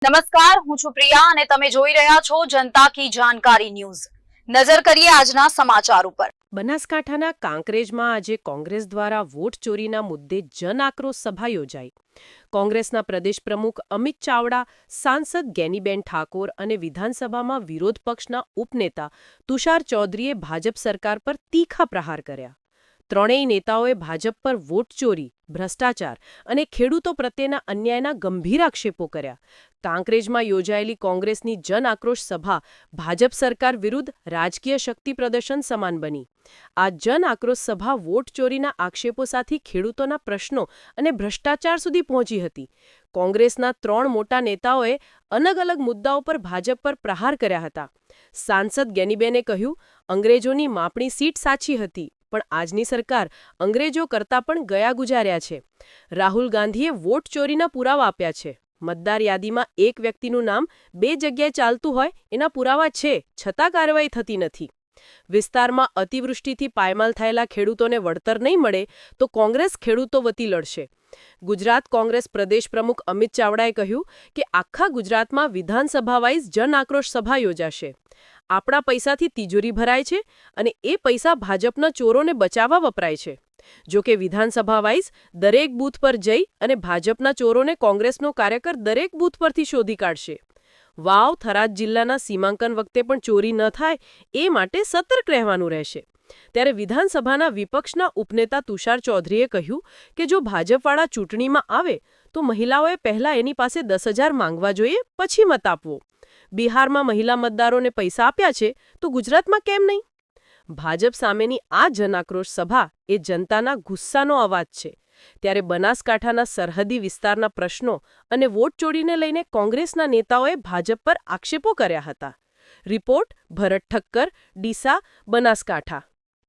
નમસ્કાર, હું છું પ્રિયા અને તમે જોઈ રહ્યા છો જનતા કી જાણકારી ન્યૂઝ। નજર કરીએ આજના સમાચાર ઉપર। બનાસકાંઠાના કાંકરેજમાં આજે કોંગ્રેસ દ્વારા વોટ ચોરીના મુદ્દે જન આક્રોશ સભા યોજાઈ। કોંગ્રેસના પ્રદેશ પ્રમુખ અમિત ચાવડા, સાંસદ ગેનીબેન ઠાકોર અને વિધાનસભામાં વિરોધ પક્ષના ઉપનેતા તુષાર ચૌધરીએ ભાજપ સરકાર પર તીખા પ્રહાર કર્યા। ત્રણેય નેતાઓએ ભાજપ પર વોટ ચોરી, ભ્રષ્ટાચાર અને ખેડૂતો પ્રત્યેના અન્યાયના ગંભીર આક્ષેપો કર્યા। કાંકરેજમાં યોજાયેલી કોંગ્રેસની જન આક્રોશ સભા ભાજપ સરકાર વિરુદ્ધ રાજકીય શક્તિ પ્રદર્શન સમાન બની। આ જન આક્રોશ સભા વોટ ચોરીના આક્ષેપો સાથે ખેડૂતોના પ્રશ્નો અને ભ્રષ્ટાચાર સુધી પહોંચી હતી। કોંગ્રેસના ત્રણ મોટા નેતાઓએ અલગ અલગ મુદ્દાઓ પર ભાજપ પર પ્રહાર કર્યા હતા। સાંસદ ગેનીબેને કહ્યું, અંગ્રેજોની માપણી સીટ સાચી હતી, પણ આજની સરકાર અંગ્રેજો કરતાં પણ ગયા ગુજાર્યા છે। રાહુલ ગાંધીએ વોટ ચોરીના પુરાવા આપ્યા છે। મતદાર યાદીમાં એક વ્યક્તિનું નામ બે જગ્યાએ ચાલતું હોય એના પુરાવા છે, છતાં કાર્યવાહી થતી નથી। વિસ્તારમાં અતિવૃષ્ટિથી પાયમાલ થયેલા ખેડૂતોને વળતર નહીં મળે તો કોંગ્રેસ ખેડૂતો વતી લડશે। ગુજરાત કોંગ્રેસ પ્રદેશ પ્રમુખ અમિત ચાવડાએ કહ્યું કે આખા ગુજરાતમાં વિધાનસભા વાઇઝ જન આક્રોશ સભા યોજાશે। આપણા પૈસાથી તિજોરી ભરાય છે અને એ પૈસા ભાજપના ચોરોને બચાવવા વપરાય છે। જો કે વિધાનસભા વાઇઝ દરેક બૂથ પર જઈ અને ભાજપના ચોરોને કોંગ્રેસનો કાર્યકર દરેક બૂથ પરથી શોધી કાઢશે। વાવ, થરાદ જિલ્લાના સીમાંકન વખતે પણ ચોરી ન થાય એ માટે સતર્ક રહેવાનું રહેશે। ત્યારે વિધાનસભાના વિપક્ષના ઉપનેતા તુષાર ચૌધરીએ કહ્યું કે જો ભાજપવાળા ચૂંટણીમાં આવે તો મહિલાઓએ પહેલા એની પાસે 10,000 માંગવા જોઈએ, પછી મત આપવો। બિહારમાં મહિલા મતદારોને પૈસા આપ્યા છે તો ગુજરાતમાં કેમ નહીં? ભાજપ સામેની આ જનાક્રોશ સભા એ જનતાના ગુસ્સાનો અવાજ છે। ત્યારે બનાસકાંઠાના સરહદી વિસ્તારના પ્રશ્નો અને વોટ ચોરીને લઈને કોંગ્રેસના નેતાઓએ ભાજપ પર આક્ષેપો કર્યા હતા। રિપોર્ટ ભરત ઠક્કર, ડીસા, બનાસકાંઠા।